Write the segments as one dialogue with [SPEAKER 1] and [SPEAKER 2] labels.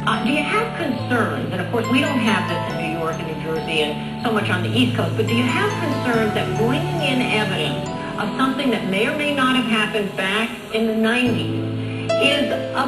[SPEAKER 1] Do you have concerns, and of course we don't have this in New York and New Jersey and so much on the East Coast, but do you have concerns that bringing in evidence of something that may or may not have happened back in the 90s is a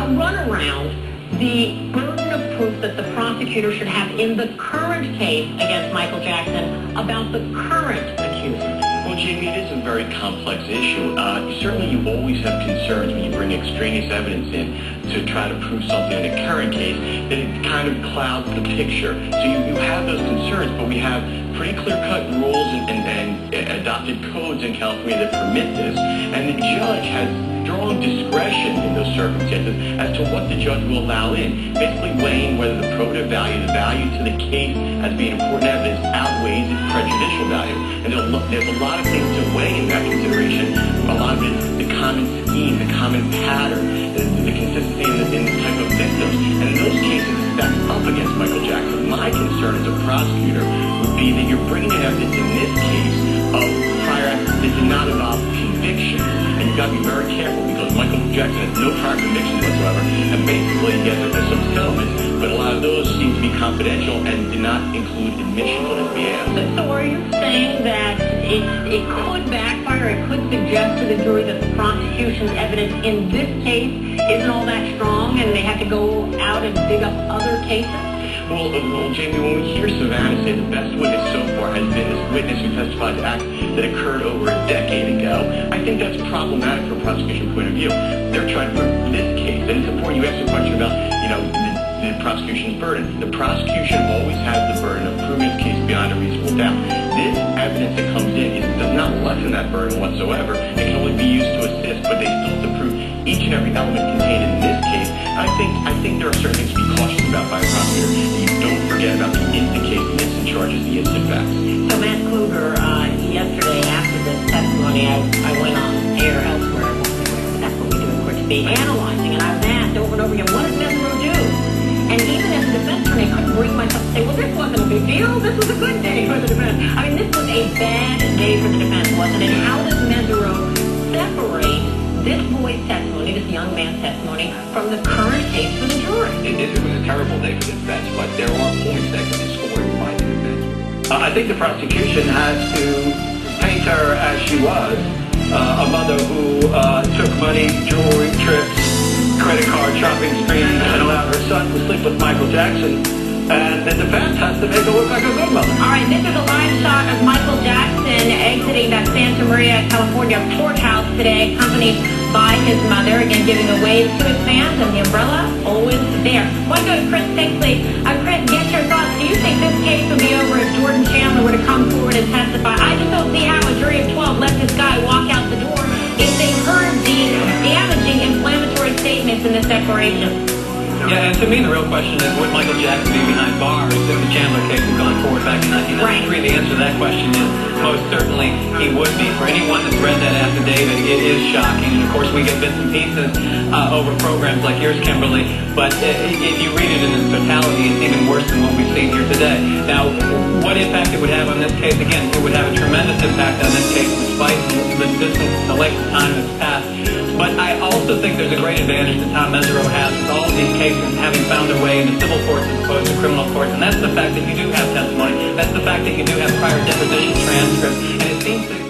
[SPEAKER 1] runaround the burden of proof that the prosecutor should have in the current case against Michael Jackson about the current accuser?
[SPEAKER 2] Well, Jamie, it is a very complex issue. Certainly you always have concerns when you bring extraneous evidence in to try to prove something in a current case, that it kind of clouds the picture. So you have those concerns, but we have pretty clear-cut rules and adopted codes in California that permit this, and the judge has strong discretion in those circumstances as to what the judge will allow in, basically weighing whether the probative value, the value to the case as being important evidence, outweighs its prejudicial value. And there's a lot of things to weigh in that consideration. A lot of it is the common scheme, the common pattern, the consistency in the type of victims. And in those cases, it stacks up against Michael Jackson. My concern as a prosecutor would be that you're bringing in evidence in this case of prior acts that did not involve conviction. And you've got to be very careful because Michael Jackson has no prior convictions whatsoever. And basically, he has some settlements, but a lot of those seem to be confidential and did not include admissions on his behalf.
[SPEAKER 1] So are you saying that it could backfire, it could suggest to the jury that the prosecution's evidence in this case isn't all that strong and they have to go out and dig up other cases?
[SPEAKER 2] Well, Jamie, when we hear Savannah say the best witness so far has been this witness who testified to acts that occurred over a decade ago, I think that's problematic from a prosecution point of view. They're trying to prove this case, and it's important you ask the question about, the prosecution's burden. The prosecution always has the burden of proving its case beyond a reasonable doubt. This evidence that comes in does not lessen that burden whatsoever. It can only be used to assist, but they still have to prove each and every element contained in this case. I think there are certain things to be cautious about by a prosecutor. You don't forget about the instant case, the instant charges, the instant facts.
[SPEAKER 1] So Matt Kluger, yesterday after this testimony, I went on air elsewhere. That's what we do in court to be analyzing, and I was asked over and over again, what does Mesereau do? And even as a defense attorney, I couldn't bring myself to say, well, this wasn't a big deal. This was a good day for the defense. I mean, this was a bad day for the defense, wasn't it? How does Mesereau separate this boy's testimony, this young man's testimony, from the current case for the jury?
[SPEAKER 3] It was a terrible day for the defense, but there are points that can be scored by the defense. I think the prosecution has to paint her as she was, a mother who took money, jewelry, trips, credit card shopping sprees, and allowed her son to sleep with Michael Jackson. And the defense has to make her look like a good mother.
[SPEAKER 1] All right, this is a live shot of Michael Jackson exiting that Santa Maria, California courthouse today, accompanied by his mother, again giving a wave to his fans, and the umbrella always there. I want to go to Chris Tinsley. Chris, get your thoughts. Do you think this case would be over if Jordan Chandler were to come forward and testify? I just don't see how a jury of 12 let this guy walk out the door if they heard the damaging inflammatory statements in this declaration.
[SPEAKER 3] Yeah, and to me the real question is, would Michael Jackson be behind bars if the Chandler case had gone forward back in 1993?
[SPEAKER 1] Right.
[SPEAKER 3] The answer to that question is most certainly he would be. For anyone that's read that affidavit, it is shocking. And of course we get bits and pieces over programs like yours, Kimberly, but if you read it in its totality, it's even worse than what we've seen here today. Now, what impact it would have on this case? Again, it would have a tremendous impact on this case despite the length of time that's passed. But I also think there's a great advantage that Tom Mesereau has with all of these cases having found their way into civil courts as opposed to criminal courts. And that's the fact that you do have testimony. That's the fact that you do have prior deposition transcripts. And it seems to